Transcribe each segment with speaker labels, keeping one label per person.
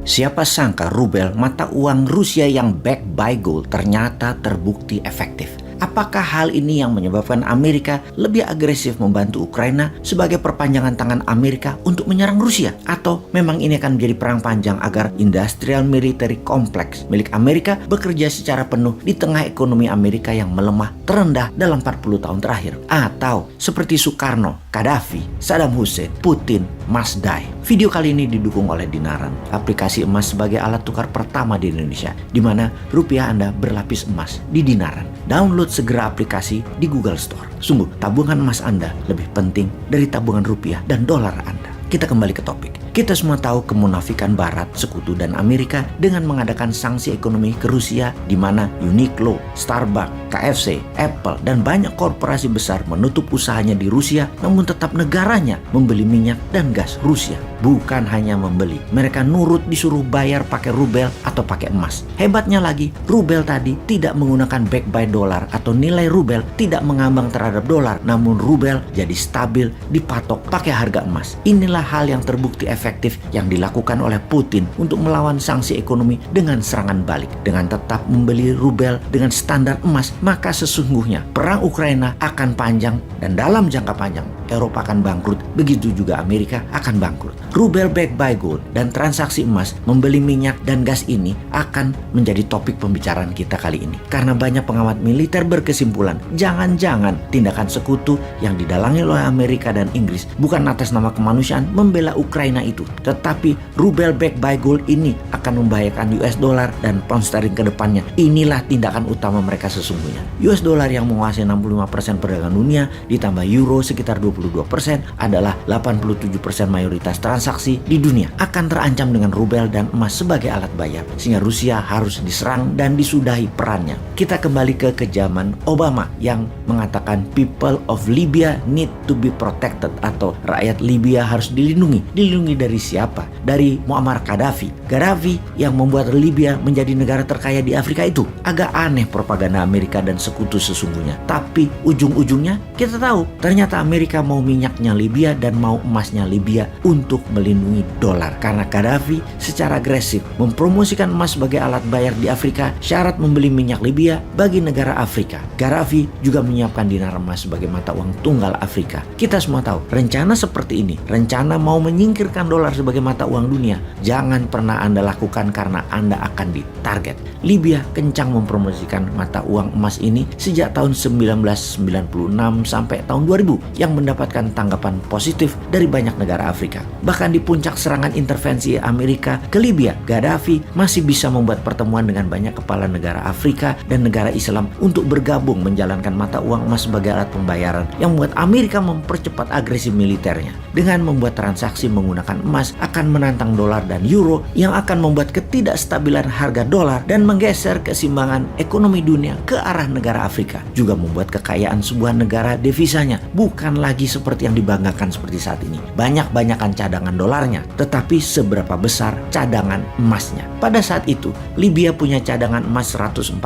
Speaker 1: Siapa sangka rubel, mata uang Rusia yang backed by gold, ternyata terbukti efektif. Apakah hal ini yang menyebabkan Amerika lebih agresif membantu Ukraina sebagai perpanjangan tangan Amerika untuk menyerang Rusia? Atau memang ini akan menjadi perang panjang agar industrial military complex milik Amerika bekerja secara penuh di tengah ekonomi Amerika yang melemah terendah dalam 40 tahun terakhir? Atau seperti Soekarno, Gaddafi, Saddam Hussein, Putin, must die. Video kali ini didukung oleh Dinaran, aplikasi emas sebagai alat tukar pertama di Indonesia, di mana rupiah Anda berlapis emas di Dinaran. Download segera aplikasi di Google Store. Sungguh, tabungan emas Anda lebih penting dari tabungan rupiah dan dolar Anda. Kita kembali ke topik. Kita semua tahu kemunafikan Barat, Sekutu, dan Amerika dengan mengadakan sanksi ekonomi ke Rusia, di mana Uniqlo, Starbucks, KFC, Apple, dan banyak korporasi besar menutup usahanya di Rusia, namun tetap negaranya membeli minyak dan gas Rusia. Bukan hanya membeli, mereka nurut disuruh bayar pakai rubel atau pakai emas. Hebatnya lagi, rubel tadi tidak menggunakan back by dolar atau nilai rubel tidak mengambang terhadap dolar, namun rubel jadi stabil dipatok pakai harga emas. Inilah hal yang terbukti efektif yang dilakukan oleh Putin untuk melawan sanksi ekonomi dengan serangan balik. Dengan tetap membeli rubel dengan standar emas, maka sesungguhnya perang Ukraina akan panjang dan dalam jangka panjang Eropa akan bangkrut, begitu juga Amerika akan bangkrut. Rubel backed by gold dan transaksi emas membeli minyak dan gas ini akan menjadi topik pembicaraan kita kali ini. Karena banyak pengamat militer berkesimpulan, jangan-jangan tindakan sekutu yang didalangi oleh Amerika dan Inggris bukan atas nama kemanusiaan membela Ukraina itu, tetapi rubel backed by gold ini akan membahayakan US dollar dan pound sterling ke depannya. Inilah tindakan utama mereka sesungguhnya. US dollar yang menguasai 65% perdagangan dunia ditambah euro sekitar 22% adalah 87% mayoritas transaksi di dunia akan terancam dengan rubel dan emas sebagai alat bayar, sehingga Rusia harus diserang dan disudahi perannya. Kita kembali ke zaman Obama yang mengatakan people of Libya need to be protected, atau rakyat Libya harus dilindungi. Dilindungi dari siapa? Dari Muammar Gaddafi. Gaddafi yang membuat Libya menjadi negara terkaya di Afrika itu. Agak aneh propaganda Amerika dan sekutu sesungguhnya. Tapi ujung-ujungnya kita tahu ternyata Amerika mau minyaknya Libya dan mau emasnya Libya untuk melindungi dolar. Karena Gaddafi secara agresif mempromosikan emas sebagai alat bayar di Afrika, syarat membeli minyak Libya bagi negara Afrika. Gaddafi juga menyiapkan dinar emas sebagai mata uang tunggal Afrika. Kita semua tahu rencana seperti ini, rencana mau menyingkirkan dolar sebagai mata uang dunia, jangan pernah Anda lakukan karena Anda akan ditarget. Libya kencang mempromosikan mata uang emas ini sejak tahun 1996 sampai tahun 2000 yang mendapatkan tanggapan positif dari banyak negara Afrika. Bahkan di puncak serangan intervensi Amerika ke Libya, Gaddafi masih bisa membuat pertemuan dengan banyak kepala negara Afrika dan negara Islam untuk bergabung menjalankan mata uang emas sebagai alat pembayaran yang membuat Amerika mempercepat agresi militernya. Dengan membuat transaksi menggunakan emas akan menantang dolar dan euro yang akan membuat ketidakstabilan harga dolar dan menggeser keseimbangan ekonomi dunia ke arah negara Afrika. Juga membuat kekayaan sebuah negara devisanya bukan lagi seperti yang dibanggakan seperti saat ini. Banyak-banyakan cadangan dolarnya, tetapi seberapa besar cadangan emasnya. Pada saat itu, Libya punya cadangan emas 144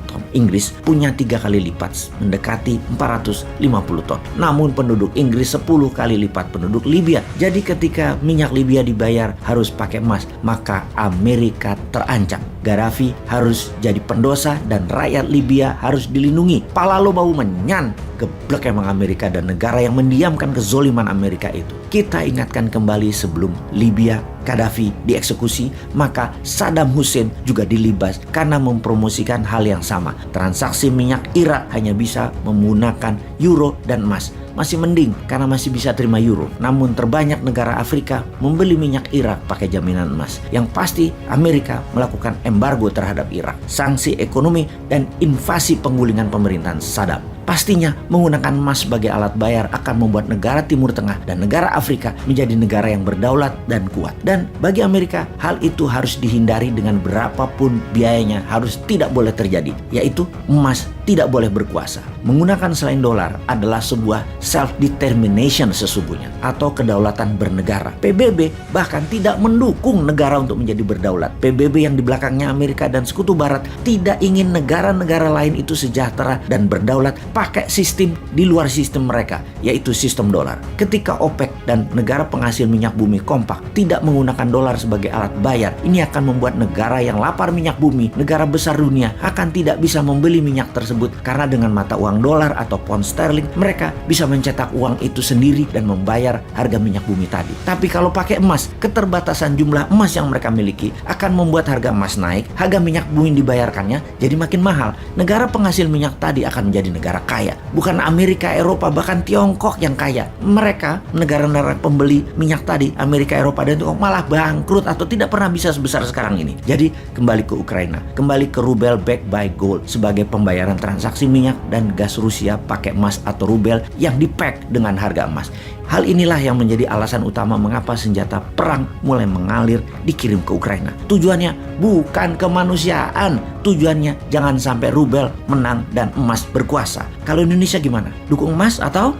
Speaker 1: ton. Inggris punya 3 kali lipat, mendekati 450 ton. Namun penduduk Inggris 10 kali lipat penduduk Libya. Jadi ketika minyak Libya dibayar harus pakai emas, maka Amerika terancam. Gaddafi harus jadi pendosa dan rakyat Libya harus dilindungi. Pala lo bau menyan. Geblek emang Amerika dan negara yang mendiamkan kezoliman Amerika itu. Kita ingatkan kembali sebelum Libya Gaddafi dieksekusi, maka Saddam Hussein juga dilibas karena mempromosikan hal yang sama. Transaksi minyak Irak hanya bisa menggunakan euro dan emas. Masih mending karena masih bisa terima euro. Namun terbanyak negara Afrika membeli minyak Irak pakai jaminan emas. Yang pasti Amerika melakukan embargo terhadap Irak, sanksi ekonomi dan invasi penggulingan pemerintahan Saddam. Pastinya menggunakan emas sebagai alat bayar akan membuat negara Timur Tengah dan negara Afrika menjadi negara yang berdaulat dan kuat. Dan bagi Amerika, hal itu harus dihindari dengan berapapun biayanya, harus tidak boleh terjadi, yaitu emas tidak boleh berkuasa. Menggunakan selain dolar adalah sebuah self-determination sesungguhnya, atau kedaulatan bernegara. PBB bahkan tidak mendukung negara untuk menjadi berdaulat. PBB yang di belakangnya Amerika dan Sekutu Barat tidak ingin negara-negara lain itu sejahtera dan berdaulat pakai sistem di luar sistem mereka, yaitu sistem dolar. Ketika OPEC dan negara penghasil minyak bumi kompak tidak menggunakan dolar sebagai alat bayar, ini akan membuat negara yang lapar minyak bumi, negara besar dunia, akan tidak bisa membeli minyak tersebut karena dengan mata uang dolar atau pound sterling mereka bisa mencetak uang itu sendiri dan membayar harga minyak bumi tadi. Tapi kalau pakai emas, keterbatasan jumlah emas yang mereka miliki akan membuat harga emas naik, harga minyak bumi dibayarkannya jadi makin mahal. Negara penghasil minyak tadi akan menjadi negara kaya, bukan Amerika, Eropa, bahkan Tiongkok yang kaya. Mereka, negara-negara pembeli minyak tadi, Amerika, Eropa, dan Tiongkok malah bangkrut atau tidak pernah bisa sebesar sekarang ini. Jadi kembali ke Ukraina, kembali ke rubel backed by gold sebagai pembayaran transaksi minyak dan gas Rusia pakai emas atau rubel yang dipack dengan harga emas. Hal inilah yang menjadi alasan utama mengapa senjata perang mulai mengalir dikirim ke Ukraina. Tujuannya bukan kemanusiaan, tujuannya jangan sampai rubel menang dan emas berkuasa. Kalau Indonesia gimana? Dukung emas atau